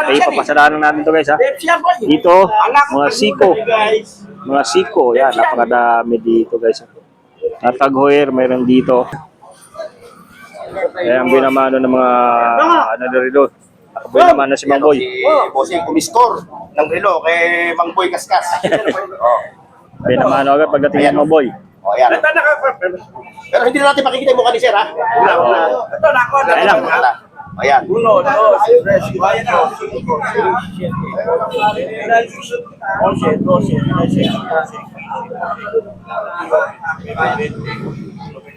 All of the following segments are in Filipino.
Okay, papasadaan natin to guys ha. Dito, mga siko. Mga siko, yan, napakadami dito guys. At Taghoyer, mayroon dito. Kaya ang binamano ng mga ano na relo. Nakaboy naman na si Mang Boy. Bossing kumiskor ng relo kay Mang Boy Kaskas. Binamano agad pagdating ng Mang Boy. Oh, yan. Pero hindi na natin makikita yung mukha ni Sir, ha? Ito na ako. Ayan lang. Ayan. Uno, dos, tres, cuatro, cinco, seis, 11, 12, 13, 14, 15,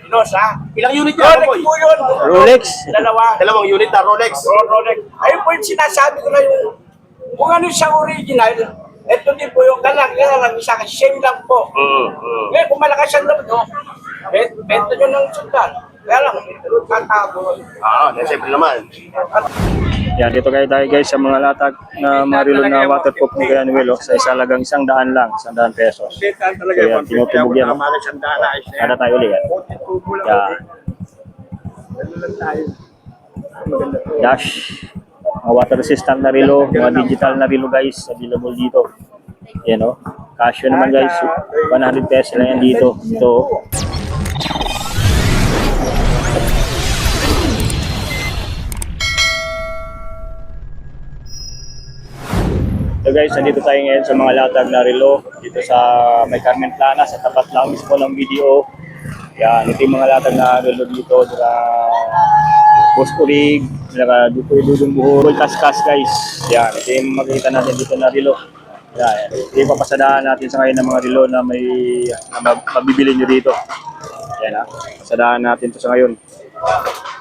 16, ha? Ilang unit yan, Mang Boy? Rolex. Dalawang unit na Rolex. Rolex. Ayun po yung sinasabi ko na yung kung ano sa original, ito din po yung kaya lang isa kasi same lang po. Ngayon, kung malakas ang loob nyo, bento nyo ng sundan. Kaya lang, tatago. Siyempre naman. Yan, dito kayo tayo guys sa mga latag na marilo na waterproof ni Kuya Noel. Sa isa lagang 100 lang, 100 pesos. Kaya tinutubog yan. Ada tayo ulit yan. Yan. Dash. Mga water resistant na relo, mga digital na relo guys, available dito. Yan o. Casio naman guys, 100 pesos lang yan dito. Ito. So guys, nandito tayo ngayon sa mga latag na relo dito sa May Carmen Plana, sa tapat lang mismo ng video. Yan, ito yung mga latag na relo dito sa Bosporig, saka Dudong Buhol, Kaskas guys. Yan, ito yung makikita natin dito na relo. Yan, ito yung papasadaan natin sa ngayon ng mga relo na may mabibili nyo dito. Yan ha, pasadaan natin ito sa ngayon.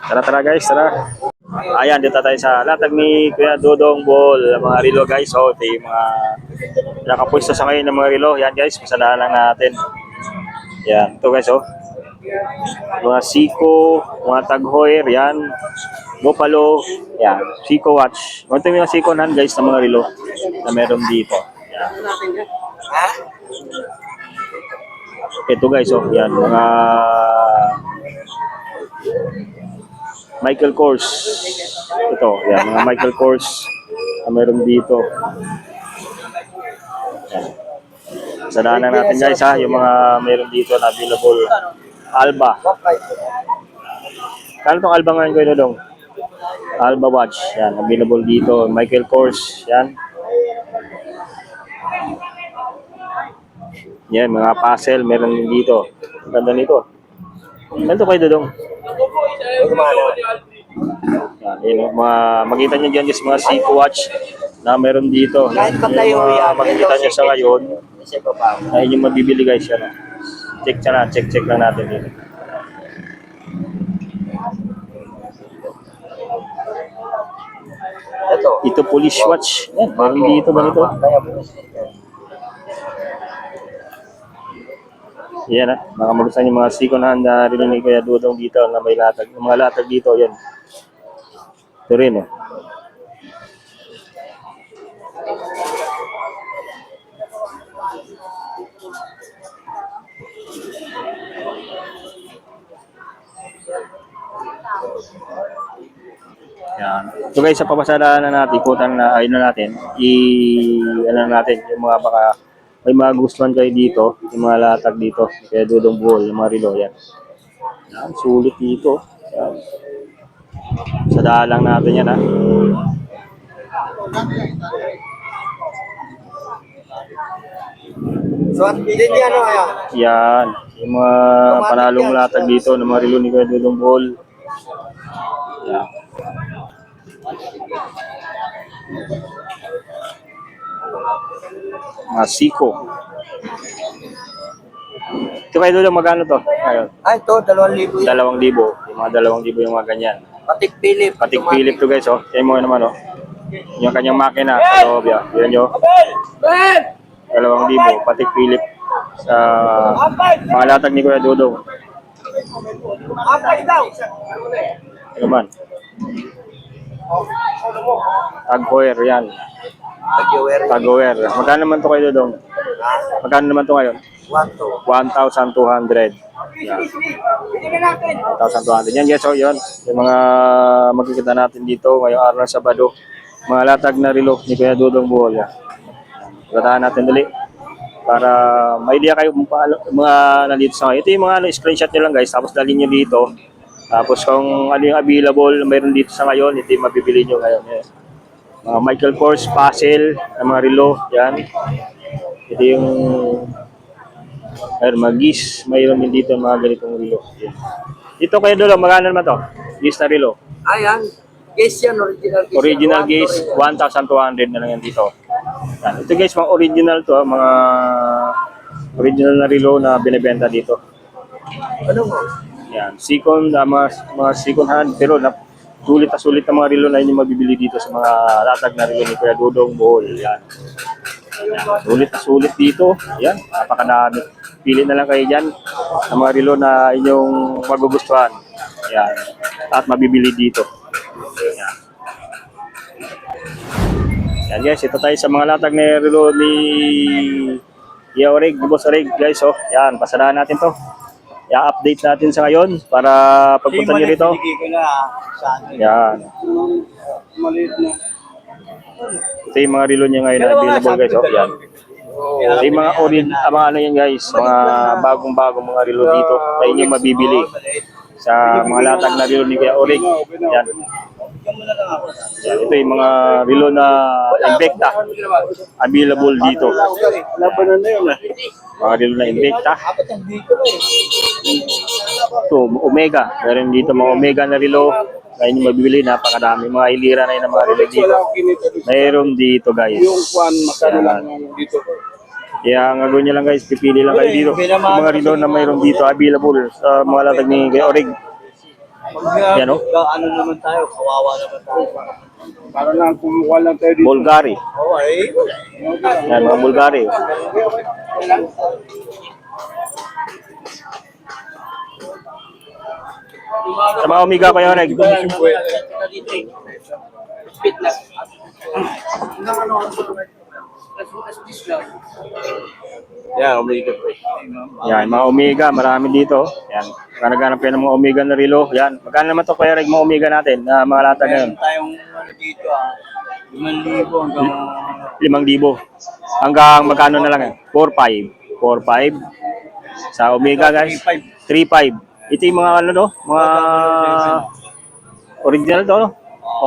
Tara guys, tara. Ayan, dito tayo sa latag ni Kuya Dudong Buhol, mga relo guys. So, ito yung mga nakapwesto sa ngayon ng mga relo. Yan guys, pasadaan lang natin. Yan, ito guys oh. Mga Seiko, mga Taghoyer, yan. Buffalo, yan. Seiko watch. Ito yung mga Seiko nan guys na mga relo na meron dito. Yan. Ito guys oh, yan. Mga Michael Kors. Ito, yan. Mga Michael Kors na meron dito. Yan. Sadaan natin guys ha, yung mga meron dito na available. Alba. Kano itong Alba ngayon kayo Dudong? Alba watch. Yan, available dito. Michael Kors. Yan. Yan, mga puzzle meron din dito. Ganda nito. Ganito kayo Dudong? Yan, yun, makita nyo dyan guys, mga Seiko watch na meron dito. Yung makikita nyo sa ngayon, ay yung mabibili guys yan. Check lang natin dito. Ito police watch. Yan, meron dito ganito. Yan ha, mga magustuhan yung mga Seiko na relo ni Kuya Dudong dito na may latag. Yung mga latag dito, yan. Ito rin eh. Yan. So guys, sa papasadaan na natin, ikutan na ayun na natin, ano natin, yung mga baka may mga gustuhan kayo dito, yung mga latag dito, kaya Dudong Buhol, yung mga relo, yan. Yan, sulit dito. Yan. Sadaan lang natin yan ha. So, hindi niya ano kaya? Yan, yung mga panalong latag dito, ng mga relo ni Kuya Dudong Buhol. Yan. Mga Seiko. Ito kayo Dudong, magkano to? Ayun. Ay, ito, 2,000 yan. 2,000. Yung mga 2,000 yung mga ganyan. Patik Philip. Patik Philip to guys oh. Kaya mo naman oh. Yung kanyang makina sa loob yan. Yan nyo. 2,000. Patik Philip. Sa mga latag ni Kuya Dudong. Apay daw. Ano man? Taghoyer yan. Taghoyer. Magkano naman to kayo Dudong? Magkano naman to ngayon? 1,200. Yan. 1,200. Yan guys, so yun. Yung mga makikita natin dito ngayong araw ng Sabado. mga latag na relo ni Kuya Dudong Buhol. Yan. Gatahan natin dali para may idea kayo kung mga nandito sa ngayon. Ito yung mga screenshot nyo lang guys, tapos dalhin nyo dito. Tapos kung ano yung available, mayroon dito sa ngayon, ito yung mabibili nyo ngayon. Yes. Mga Michael Kors, Puzzle, ng mga relo, yan. Ito yung mga GIS, mayroon din dito mga ganitong relo. Yan. Dito kayo dulo, magkano naman to? GIS na relo. Ayan. Case yan, original case. Original GIS, 1,200 na lang yan dito. Yan. Ito guys, mga original to, mga original na relo na binibenta dito. Ano mo? Yan, second, mga second hand, pero sulit na sulit na mga relo na yun yung mabibili dito sa mga latag na relo ni Kuya Dudong Buhol. Yan. Yan. Sulit na sulit dito. Yan, napakadami. Pili na lang kayo dyan ng mga relo na inyong magugustuhan. Yan. At mabibili dito. Yan. Yan guys, ito tayo sa mga latag na relo ni Kuya Orig, ni Boss Orig guys. Oh. Yan, pasadahan natin to. I-update natin sa ngayon para pagpunta nyo rito. Yan. Ito yung mga relo niya ngayon na available guys. Oh. Yan. Ito yung mga mga ano yan guys, mga bagong-bagong mga relo dito na inyo mabibili sa mga latag na relo ni Kuya Orig. Yan. Yan. Ito yung mga relo na Invicta available dito. Mga relo na Invicta. Ito, Omega. Meron dito mga Omega na relo na inyo mabibili. Napakadami. Mga hilira na yun ang mga relo dito. Mayroon dito guys. Yan. Kaya ang gagawin nyo lang guys, pipili lang kayo dito. Yung mga relo na mayroon dito available sa mga latag ni Kuya Orig. Yan o. Ano naman tayo? Kawawa naman tayo. Para lang kumuha lang tayo dito. Bulgari. Yan, mga Bulgari. Sa mga Omega Kuya Orig. Yan, Omega. Yan, mga Omega, marami dito. Yan, naghanap kayo ng mga Omega na relo. Yan, magkano naman to Kuya Orig, mga Omega natin, na mga latag ngayon? Meron tayong ano dito 5,000 hanggang 5,000. Hanggang magkano na lang yan? 4,500. 4,500. Sa Omega guys, 3,500. Ito yung mga ano no, mga original to no?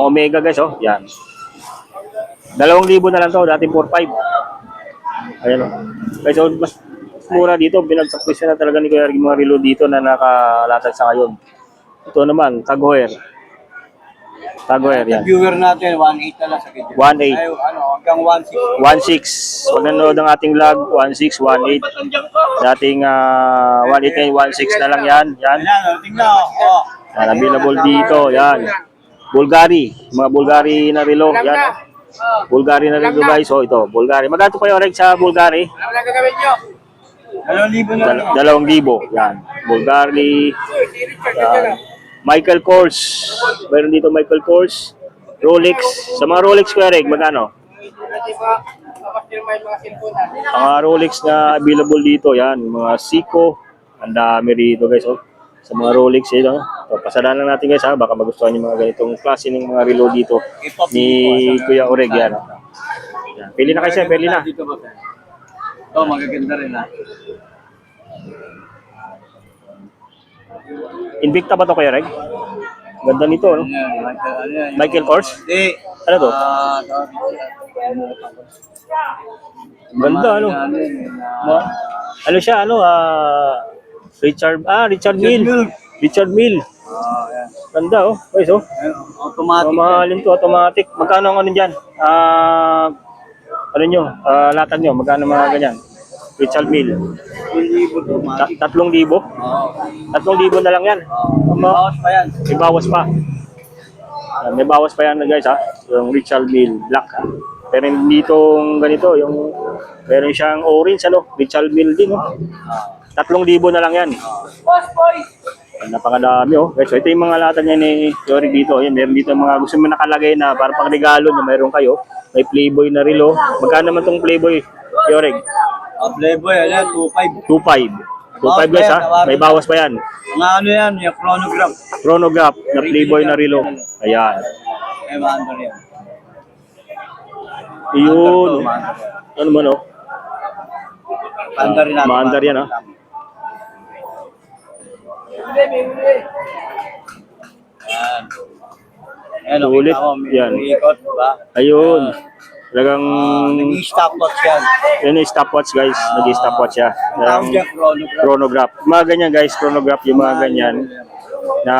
Omega guys oh, yan. 2,000 na lang to, dati 4,500. Ayan o. Guys, so, mas mura dito, binagsak presyo na talaga ni Kuya Orig mga relo dito na nakalatag sa ngayon. Ito naman, Taghoer. Taghoer yan. viewer natin 1.8 na lang sa video. 1.8. Ay, ano, hanggang 1.6. 1.6. Pag nanonood ng ating vlog, 1.6, 1.8. Dating 1.8 ngayon, 1.6 na lang yan. Yan. Ayan, tingnan. Oh. Yan, available dito. Yan. Bulgari. Mga Bulgari na relo. Yan. Bulgari na relo guys. Oh, ito. Bulgari. Magkano po kayo Orig sa Bulgari? Ano na gagawin nyo? 2,000 na lang. 2,000. Yan. Bulgari. Yan. Michael Kors. Meron dito Michael Kors. Rolex. Sa mga Rolex Kuya Orig, magkano? Ang mga Rolex na available dito, yan, mga Seiko, ang dami rito guys, oh. Sa mga Rolex, no? So, pasadahan lang natin guys, ha? Baka magustuhan yung mga ganitong klase ng mga relo dito ni Kuya Orig, yan. Yan. Pili na kayo, pili na. Ito, magaganda rin ha. Invicta ba to Kuya Orig? Ganda nito, no? Michael Kors? Hindi. Ano to? Ganda, ano? Ano siya, ano? Richard Mille. Richard Mille. Ganda, oh. Guys, oh. Automatic. Mamahalin to, automatic. Magkano ang ano dyan? Ano nyo? Latag nyo, magkano mga ganyan? Richard Mille. 3,000? 3,000 na lang yan. Bawas pa yan. May bawas pa. May bawas pa yan guys ha. Yung Richard Mille Black ha. Pero ditong ganito, yung meron siyang orange ano, Richard Mille din oh. 3,000 na lang yan. Boss boy! Napakadami oh. Guys, so ito yung mga latag niya ni Orig dito. Ayan, meron dito mga gusto mo nakalagay na para pang regalo na meron kayo. May Playboy na relo. Magkano naman tong Playboy, Orig? Playboy, ano, 2.5. 2.5. 2.5 guys ha. May bawas pa yan. Mga ano yan, yung chronograph. Chronograph na Playboy na relo. Ayan. May maandar yan. Yun. Ano man oh? Maandar rin natin. Maandar yan ah. Yan. Ayan, Ulit. kita mo, may Yan. umiikot, diba? Ayun. Talagang Nag-i-stopwatch yan. yun yung stopwatch guys. Nag-stopwatch siya. Ang tawag dyan, chronograph. Chronograph. Mga ganyan guys, chronograph yung mga ganyan na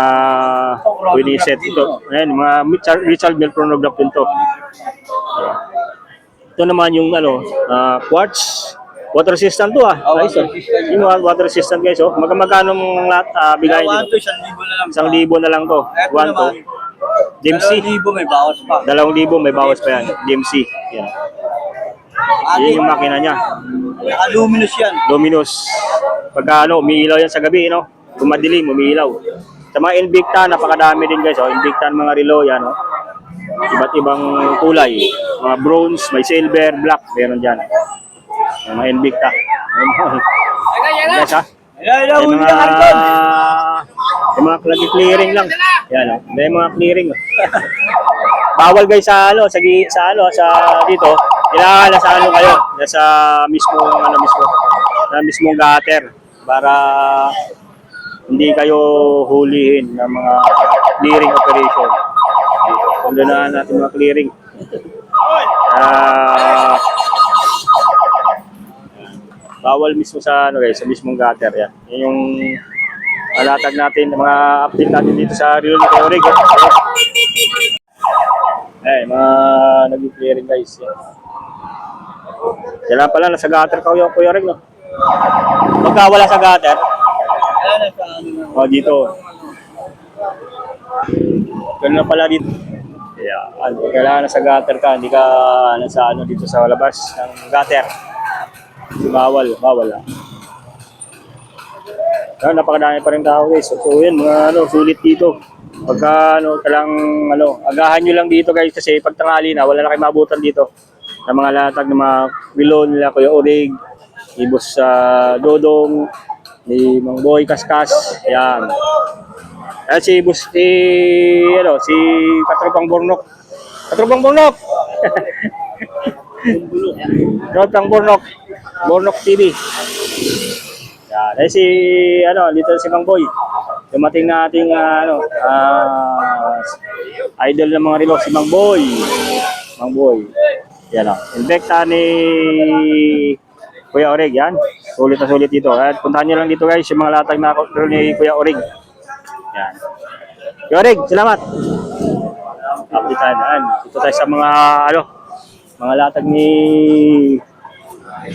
winiset ito. Ayan, mga Richard Bell chronograph din to. Ito naman yung ano, quartz. Water resistant to ah. Oh, Guys, water resistant. yung mga water resistant guys oh. Magkano mong bigayin One dito? to 1,000 na 1,000 lang. na lang to. Eto 1 to. naman, DMC. 2,000 may bawas pa. 2,000 may bawas pa yan. DMC. Yan. Yan yung makina niya. Naka-luminous yan. Luminous. Pagka ano, umiilaw yan sa gabi, no? Kung madilim, umiilaw. Sa mga Invicta, napakadami din guys. Oh. Invicta ng mga relo, yan. Oh. Iba't ibang kulay. Mga bronze, may silver, black. Meron dyan. Yung mga Invicta. Guys, ha? Ayan, May mga clearing lang. Yan, oh. May mga clearing. Oh. Bawal guys sa ano, sa dito. Kailangan nasa ano kayo, nasa mismong gutter para hindi kayo hulihin ng mga clearing operation. Sundan na natin mga clearing. Bawal mismo sa ano guys, sa mismong gutter yan. Yan yung alatag natin, mga update natin dito sa Rilo ni Kuya Orig. Mga nag-clearing guys. Yan. Kailangan pala nasa gutter ka Kuya Orig, no? Pagka wala sa gutter, dito. Ganun na pala dito. Kailangan nasa gutter ka, hindi ka nasa ano dito sa labas ng gutter. Bawal ah. Napakadami pa rin tao guys. So yan, mga ano, sulit dito. Pagka ano, agahan nyo lang dito guys kasi pag tanghali na, wala na kayo mabutan dito. Ng mga latag ng mga wilon nila, Kuya Orig, Ibos Dodong, ni Mang Boy Kaskas, yan. At si Katropang Bornok. Katropang Bornok! Katropang Bornok. Bornok TV. Yan. Ay dito si Mang Boy. Dumating na ating idol ng mga relo, si Mang Boy. Mang Boy. Yan o. Invicta ni Kuya Orig. Yan. Sulit na sulit dito. At puntahan nyo lang dito guys yung mga latag na ni Kuya Orig. Yan. Kuya Orig, salamat. Kapitan. Dito tayo sa mga mga latag ni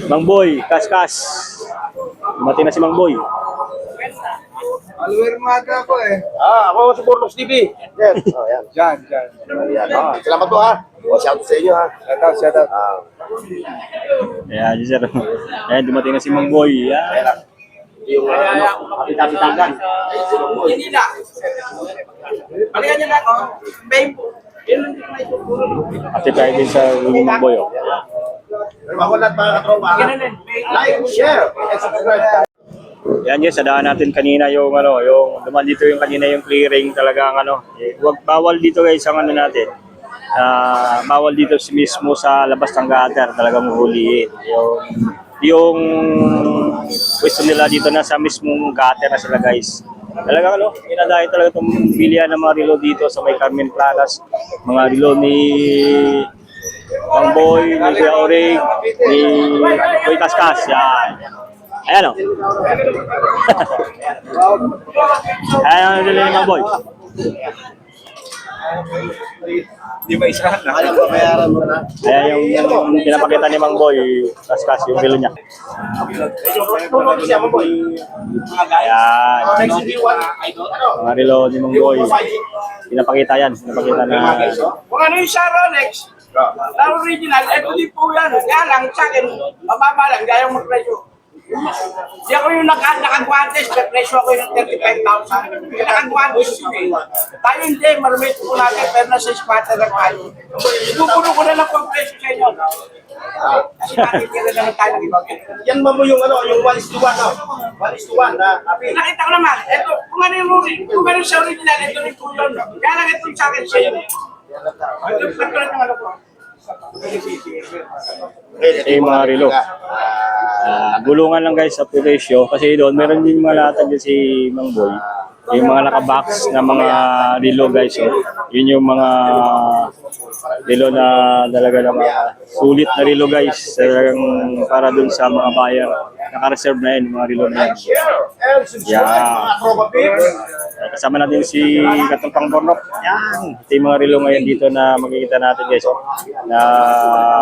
Mang Boy, Kaskas. Dumating na si Mang Boy. Alwer maga ako eh. Ako si Bornox TV. Yes. Yan. Diyan. Salamat po ha. Shout out sa inyo ha. Shout out. Ayan, sir. Ayan, dumating na si Mang Boy. Ayan. Yung kapit-kapitagan. Hindi na. Balikan niyo na ako. Babe. Ate tayo din sa Mang Boy. Oh. Ako lahat mga katropa. Like, share, and subscribe. Yan guys, sadaan natin kanina yung duman dito yung kanina yung clearing talagang wag bawal dito guys ang natin. Bawal dito mismo sa labas ng gutter talagang huhulihin. Yung pwesto nila dito na sa mismong gutter na sila guys. Talagang inadahin talaga itong bilihan ng mga relo dito sa may Carmen Planas. Mga relo ni Mang Boy, ni Kuya Orig, ni Boy Kaskas. Yan. Ayan o. Ayan ang relo ni Mang Boy. Di ba isa na? Alam ko, bayaran mo na. Ayan yung pinapakita ni Mang Boy, Kaskas, yung relo niya. Ayan. Mga relo ni Mang Boy. Pinapakita yan. Pinapakita na... Kung ano yung sa Rolex, na original, eto din po yan. Kaya lang, sa akin, mababa lang, gaya mag-presyo. Di ako yung nakagwantes, presyo ako yung 35,000. Nakagwantes yun eh. Tayo hindi, marumit po natin, pero nasa squatter lang tayo. Ibubuno ko na lang po ang presyo sa inyo. Kasi nakikita naman tayo ng ibang. Yan mo yung yung 1:1 1:1 na kapi. Nakita ko naman, eto, kung ano yung sa original, ito rin po yun. Kaya lang ito sa akin sa inyo. Ito yung ko. Ito yung mga relo. Gulungan lang guys sa presyo kasi doon meron din mga latag din si Mang Boy. Yung mga nakabox na mga relo guys. Oh. Yun yung mga relo na talaga na mga sulit na relo guys. Talagang para dun sa mga buyer. Naka-reserve na yun, mga relo na yun. Yeah. Kasama natin si Katumpang Bornok. Yan. Ito yung mga relo ngayon dito na makikita natin guys. Oh, na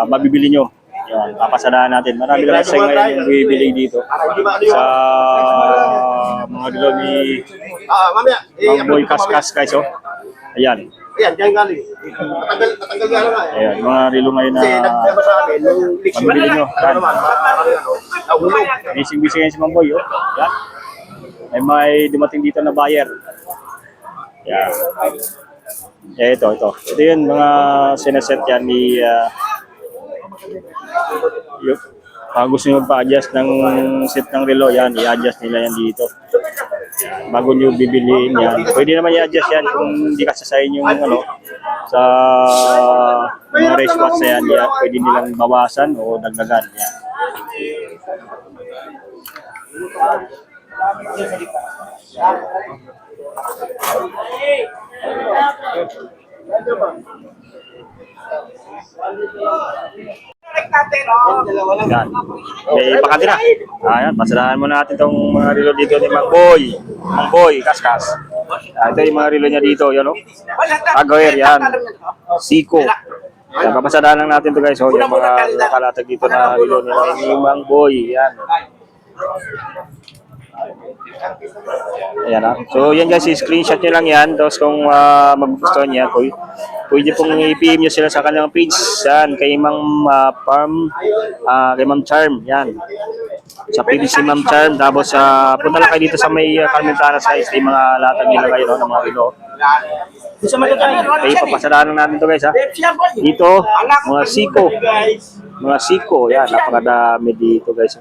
mabibili nyo. Yan, papasadahan natin. Marami lang kasi ngayon yung bibili dito sa mga relo ni Mamaya. Mang Boy Kaskas guys. Oh. Ayan. Ayan, diyan galing. Natanggal nga lang nga. Ayan, mga relo ngayon na Kasi nagdama sa amin, nung fixing mabibili nyo. Yan. nahulog. Busy ngayon si Mang Boy. Oh. Yan. May dumating dito na buyer. Yan. Ito. Ito yun, mga sineset yan ni gusto nyo pa-adjust ng set ng relo, yan, i-adjust nila yan dito. Yan. Bago nyo bibiliin yan. Pwede naman i-adjust yan kung hindi kasasayin yung ano, sa mga race watch na yan, yan. Pwede nilang bawasan o dagdagan. Yan. Yan. Okay, pakati na. Ayan, pasadahan muna natin itong mga relo dito ni Mang Boy. Mang Boy, Kaskas. Ito yung mga relo niya dito, yun o. Agawir, yan. Siko. Yan, papasadahan lang natin ito guys. O, yung mga nakalatag dito na relo ni Mang Boy. Yan. Ayan ha. So yan guys, screenshot nyo lang yan. Tapos kung magugustuhan niya, pwede pong i-PM nyo sila sa kanilang page. Yan, kay Mang kay Ma'am Charm. Yan. Sa page si Ma'am Charm. Tapos punta lang kayo dito sa may Carmentana size. Yung mga latag nila kayo no, ng mga relo. Okay, papasadahan lang natin to guys ha. Dito, mga Siko. Mga Siko. Yan, napakadami dito guys.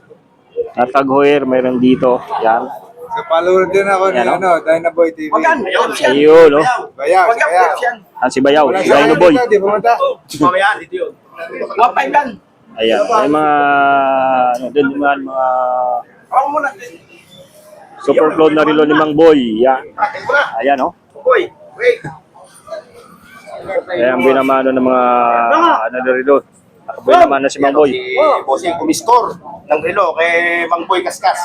At Taghoyer, mayroon dito. Yan. Sa follower din ako ni Yan, ano, Dynaboy TV. Ayun, no? Bayaw, bayaw. Si Bayaw, Wala si Dino Boy. Di pumunta. Mamaya, dito yun. Wapay yan. Ayan, may mga, ano, dun naman, mga Ako muna. super clone na relo ni Mang Boy. Yan. Ayan, no? Boy, wait. Ayan, binamano ng mga, ano na relo. Nakaboy naman na si Mang Boy. Si Bossing kumiscore ng relo kay Mang Boy Kaskas.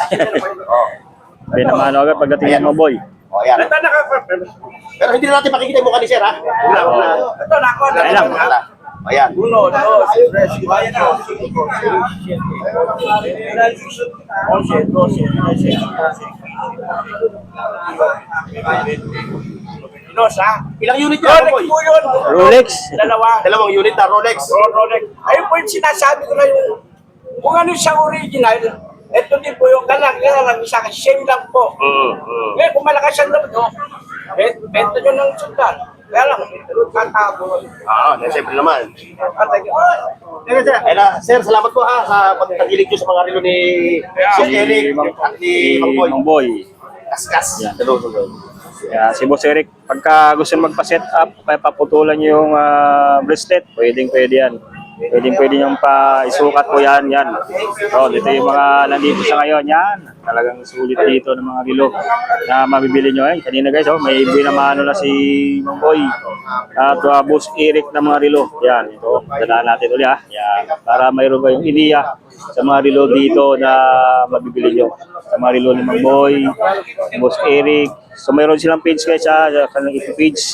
Binamano agad pagdating ng Mang Boy. O, ayan. Pero hindi na natin makikita yung mukha ni Sir, ha? Wala. Ito na ako. Ayan lang. Wala. Ayan. Uno, dos, tres, ayan na. 11, 12, 13, Pinos, ha? Ilang unit yan, Rolex Boy? po yun. Rolex. Dalawa. Dalawang unit na Rolex. Rolex. Ayun po yung sinasabi ko na yung kung ano siya original, ito din po yung kalang isa kasi same lang po. Ngayon, kung malakas ang loob nyo, bento nyo ng sultan. Kaya lang, tatago. Siyempre naman. Patay ka. Ayun na, Sir, salamat po ha sa pagtagilig nyo sa mga relo ni Sir Eric at ni Mang Boy. Mang Boy. Kaskas. Yan. Yeah, si Boss Eric, pagka gusto nyo magpa-set up, kaya paputulan nyo yung bracelet, pwede yan. Pwede nyo pa-isukat po yan. So, dito yung mga nandito sa ngayon, yan. Talagang sulit dito ng mga relo na mabibili nyo. Kanina guys, may binamano na si Mang Boy. At Boss Eric na mga relo. Yan, ito. Dadaan natin ulit ha. Yan. Para mayroon kayong ideya sa mga relo dito na mabibili nyo. Sa mga relo ni Mang Boy, Boss Eric. So mayroon silang page guys sa kanilang ito page.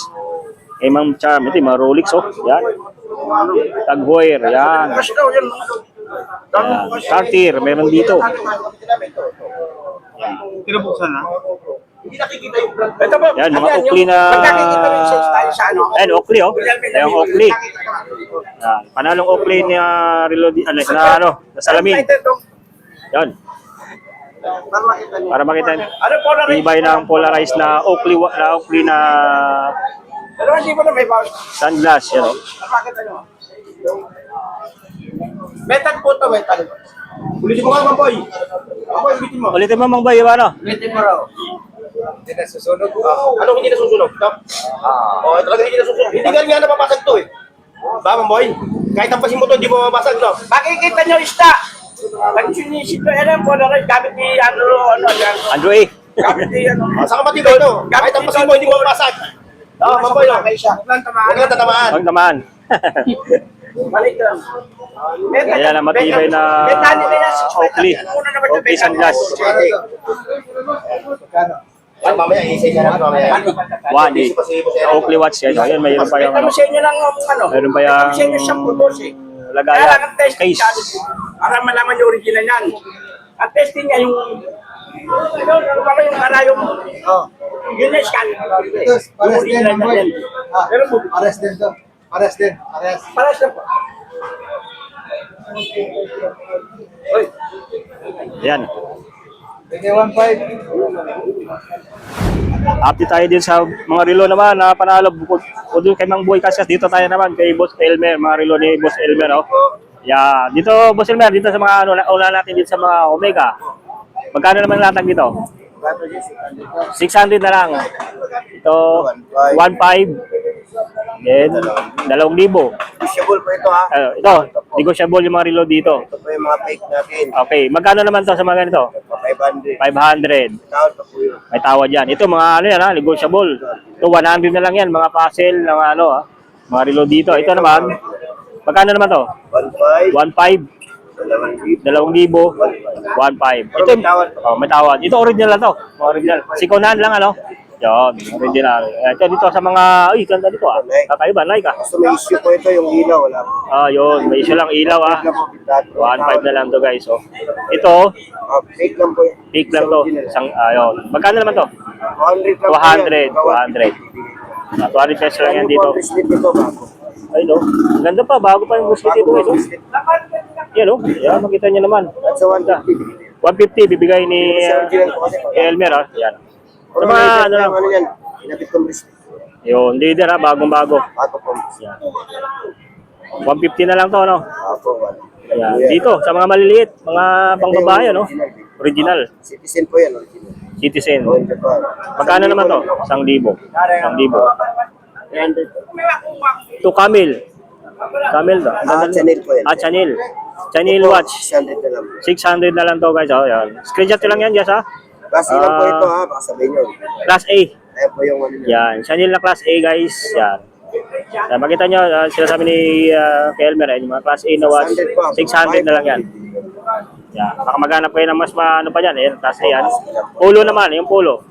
Ma'am Charm, ito yung mga Rolex oh. Yan. Taghoyer, yan. Kasi daw yun. Yan. Cartier, meron dito. Pinabuksan na. Hindi nakikita yung brand. Ito po. Yan, mga ayan, Oakley na- Pagkakikita rin siya tayo sa ano. Ayan, Oakley oh. Ayan, Oakley. Yan. Panalong Oakley ni relo na salamin. Yan. Para makita nyo. Ano po na rin? Tibay ng polarized na Oakley na Pero hindi mo na may bawas. sunglass. Yan oh. Bakit ano? Metal po ito, metal. Ulitin mo nga, Mang Boy. Mang Boy, ulitin mo. Ulitin mo Mang Boy, yung ano? Ulitin mo raw. Hindi na susunod. Anong hindi nasusunog? Ito? Talaga hindi nasusunog. Hindi nga napapasag to eh. Ba, Mang Boy? Kahit ang pasin mo to, hindi mo mabasag, no? Makikita nyo isda. Pag sinisip ko, alam po na rin, gamit ni yan. Andrew A. Gamit ni Saan ka matibay to? Kahit ang pasin mo, hindi mo mabasag. Oo, maboy, no? Huwag lang tatamaan. Huwag naman. Balik lang. Ayan ang matibay na Oakley. Oakley sunglass. Ay, mamaya, i-say ka natin mamaya. 1.8. Oakley watch yan. Ayun, mayroon pa yung Ito mo sa inyo lang Meron pa yung Sa inyo siyang putos eh. Kaya lagayan. lang ang testing Case. siya, para malaman yung original yan. Ang testing niya yung para yung karayong yun na scan. Pares din, Yung original boy. na yan. Pero Pares din to. Pares din. Pares. para sa po. Oy, Ayan. Sige, 1.5. Update tayo din sa mga relo naman na panalo bukod doon kay Mang Boy Casas. Dito tayo naman kay Boss Elmer, mga relo ni Boss Elmer. Oh. Yeah, dito Boss Elmer, dito sa mga una natin dito sa mga Omega. Magkano naman latag dito? 600 na lang. Ito 1.5. Then 2,000. Negotiable po ito, ha? Ito, negotiable yung mga relo dito. Ito po yung mga fake natin. Okay, magkano naman to sa mga ganito? 500. 500. Tawad pa po yun. May tawad yan. Ito mga ano yan ha, negotiable. Ito 100 na lang yan, mga puzzle, mga ano ha. Mga relo dito. Ito naman, magkano naman to? 1.5. 1.5, 2,000, 1.5. Ito, may tawad. Ito original na to. Original. Sikonan lang ano. Yan, original. Ito dito sa mga, ay, ganda dito ah. Kakaiba, like ah. So may issue po ito, yung ilaw. Wala po. Yun, may isa lang ilaw ah. 1.5 na lang to guys. So, ito, Fake lang po yun. fake lang to. Isang, yun. Magkano naman to? 200 lang po 200. 200. yan. 200 pesos lang yan dito. Bracelet nito, bago. Ay no, ang ganda pa, bago pa yung bracelet dito guys. Oh. Yan oh, yan, makita nyo naman. At sa 150. 150 bibigay ni Original po kasi. Elmer ah. Yan. Sa Pero mga may ano lang. ano yan, inabit kong bracelet. Yun, leader ha, bagong-bago. Ato po. Yan. 150 na lang to, no? Apo, wala. Yan. Dito, sa mga maliliit, mga pangbabae, no? Original. Citizen po yan, original. Citizen. Oh, in Japan. Magkano naman to? 1,000. 1,000. 300. Ito, Camel. Camel to. Chanel po yan. Chanel. Chanel watch. 600 na lang. 600 na lang to guys. Oh, yan. Screenshot nyo lang yan, guys ha. Klase lang po ito, ha? Baka sabihin nyo. Class A. Ayan po yung ano nyo. Yan. Chanel na Class A guys. Yan. Makita nyo, sinasabi ni Kelmer, yung mga Class A na watch, 600 na lang yan. Yan. Baka maghanap kayo ng mas ano pa dyan, eh, Class A yan. Polo naman, yung polo.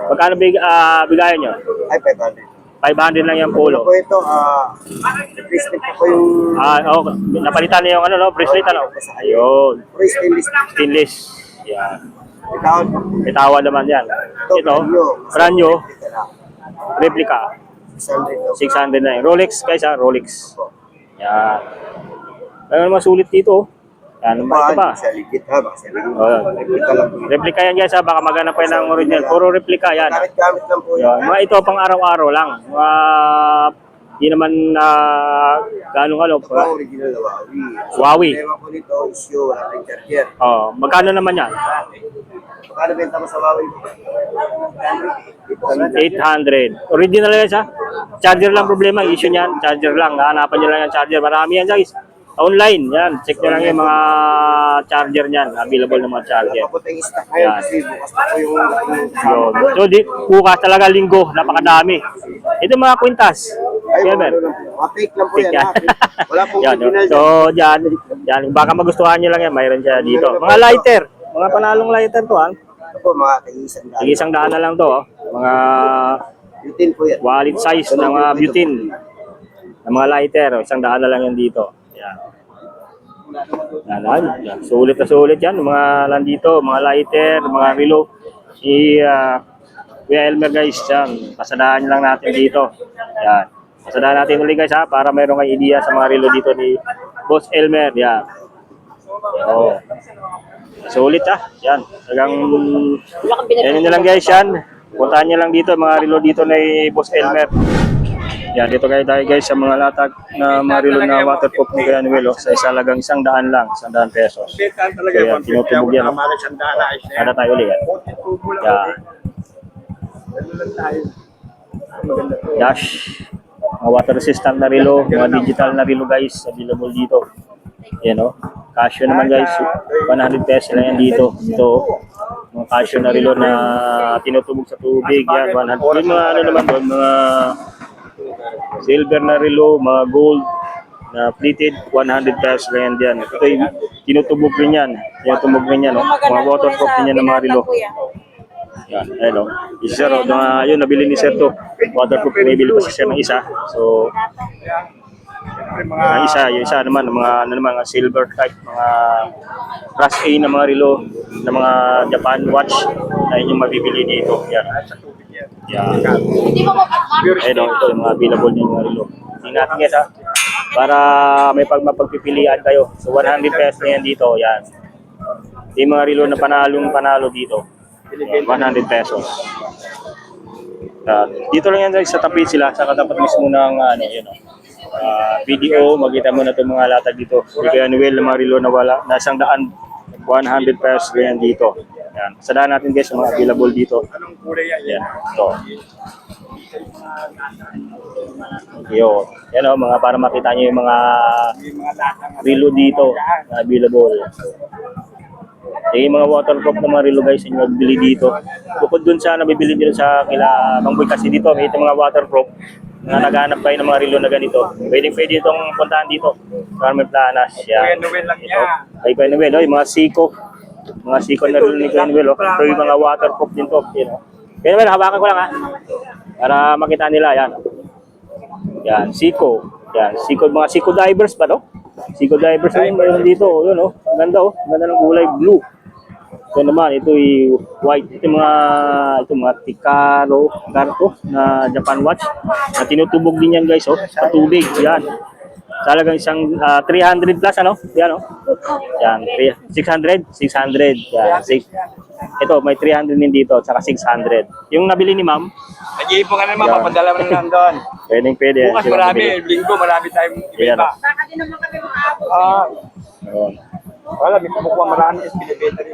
Magkano bigayan nyo? Ay, 500. 500 lang yung Ano polo. po ito, bracelet po yung Napalitan na yung ano, no? Bracelet, ano? Ayun. stainless. Stainless. Yan. Itawad po. May tawad naman yan. Ito, brand new, replica. 600 na yun. Rolex guys ha, Rolex. Yan. Kaya naman sulit dito. Yan, ito pa. Sa ligit, ha? Baka sabihin nyo. Replica lang. Replica yan guys ha, baka maghanap kayo ng original. Puro replica yan. Gamit-gamit lang po yan. Yan. Mga ito pang araw-araw lang. Mga di naman ganong Ito po ang original na Huawei. Huawei. Problema po nito, issue, wala tayong charger. Magkano naman yan? Magkano benta mo sa Huawei? 800. Original guys ha. Charger lang problema, issue niyan. Charger lang, hanapan nyo lang yung charger. Marami yan guys. Online, yan. Check nyo lang yung mga charger niyan. Available na mga charger. Papunta yung stock ngayon Yan. kasi bukas pa po yung Yun. So, bukas talaga linggo, napakadami. Ito mga kwintas. Ay, Yan, men. mga fake lang po Fake yan. yan. Ha? Wala pong Yan, original so, dyan, baka magustuhan nyo lang yan. Mayroon siya dito. Mga lighter. Mga panalong lighter to, ha. Ito po, mga kaisang daan. Sige, 100 na lang to, oh. Mga Butin po yan. wallet size ng mga butane. Ng mga lighter, 100 na lang yan dito. Yan. Yan. Sulit na sulit yan. Mga nandito, mga lighter, mga relo. Si Kuya Elmer guys, yan. Pasadahan lang natin dito. Yan. Pasadahan natin ulit guys ha, para mayroon kayong idea sa mga relo dito ni Boss Elmer. Yan. Oh. Sulit ha. Yan. Yan na lang guys yan. Puntahan nyo lang dito, mga relo dito ni Boss Elmer. Yan, dito kayo tayo guys sa mga latag na mga relo na waterproof ni Kuya Noel. Sa isa lagang 100 lang, 100 pesos. Kaya tinutubog yan. Oh. Kada tayo ulit yan. Yan. Dash. Mga water resistant na relo, mga digital na relo guys, available dito. Yan o. Casio naman guys, 100 pesos lang yan dito. Ito, mga Casio na relo na tinutubog sa tubig. Yan, 100. Yung mga ano naman doon, mga silver na relo, mga gold na plated, 100 pesos lang yan dyan. Ito yung tinutubog rin yan. Tinutubog rin yan. Mga waterproof din yan ng mga relo. Yan, ayun o. Isa sir, yun, nabili ni sir to. Waterproof, nabili pa si sir ng isa. So, yung isa naman, mga silver type, mga class A na mga relo, na mga Japan watch, na inyong mabibili dito. Yan. Yan. Ayun o, ito yung mga available niyo mga relo. Tingnan natin guys ha, para may mapagpipilian kayo. So, 100 pesos na yan dito. Yan. Yung mga relo na panalo dito. 100 pesos. Dito lang yan guys, sa tabi sila, sa katapat mismo ng video, makita mo na itong mga latag dito. Hindi kaya Noel ng mga relo na wala, na 100, 100 pesos yan dito. Yan. Sadaan natin guys, mga available dito. Yan. Ito. Yun. Yan o, mga para makita nyo yung mga relo dito na available. Yung mga waterproof na mga relo guys, yung magbili dito. Bukod dun sa nabibili dito sa kila Mangboy kasi dito, may itong mga waterproof na naghanap kayo ng mga relo na ganito. Pwede itong puntahan dito. Carmen Planas. Yan. Ay, Kuya Noel, yung mga Seiko. Mga Seiko na relo ni Kuya Noel. Ito yung mga waterproof din to. Kuya Noel, hawakan ko lang ha. Para makita nila. Yan. Yan, Seiko. Yan, Seiko, mga Seiko divers pa to. Seiko divers yun, mayroon dito. Yun o, ang ganda o. Ang ganda ng kulay, blue. Ito naman, ito yung white. Ito mga Tikaro, Garto na Japan watch. Na tinutubog din yan guys, oh, sa tubig. Yan. Talagang isang 300 plus, ano? Yan, oh. Yan, 600. Yan, ito, may 300 din dito, saka 600. Yung nabili ni ma'am, Nag-iipon ka naman, papadala mo na nandun. pwede. Bukas marami, linggo marami tayong Yan, ibenta. oh. Baka din naman kami makaabot. Ayun. Wala, may kumukuha marami, is binibenta rin.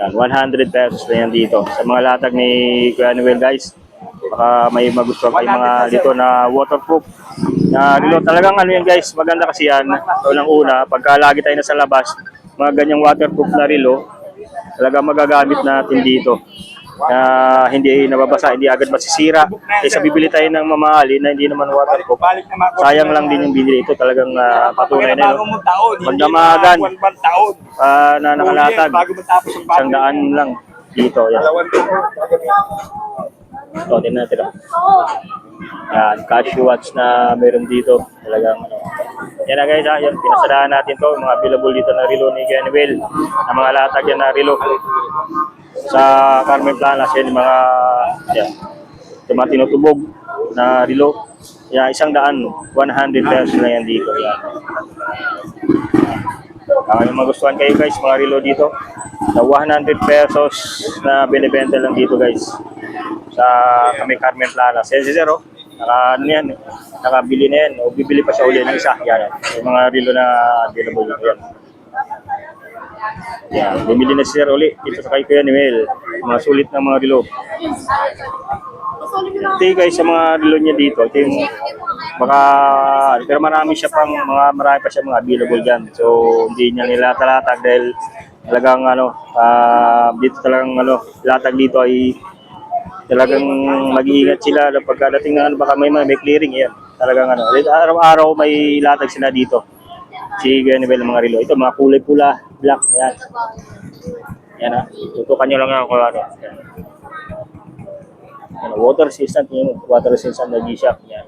Yan, 100 pesos na yan dito. Sa mga latag ni Kuya Noel guys, baka may magustuhan kayo mga dito na waterproof. Na relo talagang ano yan guys, maganda kasi yan. Unang-una, pagka lagi tayo nasa labas, mga ganyang waterproof na relo, talagang magagamit natin dito. Na hindi nababasa, hindi agad masisira. Kaysa bibili tayo ng mamahali na hindi naman waterproof. Sayang lang din yung binili ito. Talagang patunay na yun. Magdamagan na nakalatag. 100 lang dito. Yan. Ito, tingnan natin. Yan, Casio watch na meron dito. Talagang ano. Yan na guys, yan, pinasadahan natin to. Mga available dito na relo ni Kuya Noel. Na mga latag yan na relo. Sa Carmen Planas, yan yung mga tinutubog na relo. Yan, 100, 100 pesos na yan dito. Yan. Yung magustuhan kayo guys, mga relo dito. Sa 100 pesos na binibenta lang dito guys. Sa kami Carmen Planas. Yan si Zero. Nakabili na yan. O bibili pa siya uli ng isa. Yan. Yung mga relo na available dito yan. Yan. Bumili na si Sir uli. Dito sa kay Kuya Noel. Mga sulit na mga relo. Ito guys sa mga relo niya dito. Ito yung pero marami pa siya mga available dyan. So hindi niya nila talatag dahil talagang dito talagang latag dito ay talagang mag-iingat sila pagkadating ng baka may clearing yan. Talagang araw-araw may latag sila dito. Si Kuya Noel ng mga relo. Ito mga kulay pula, black, yan. Yan ha. Tutukan nyo lang ako yan. Water resistant na G-Shock. Yan.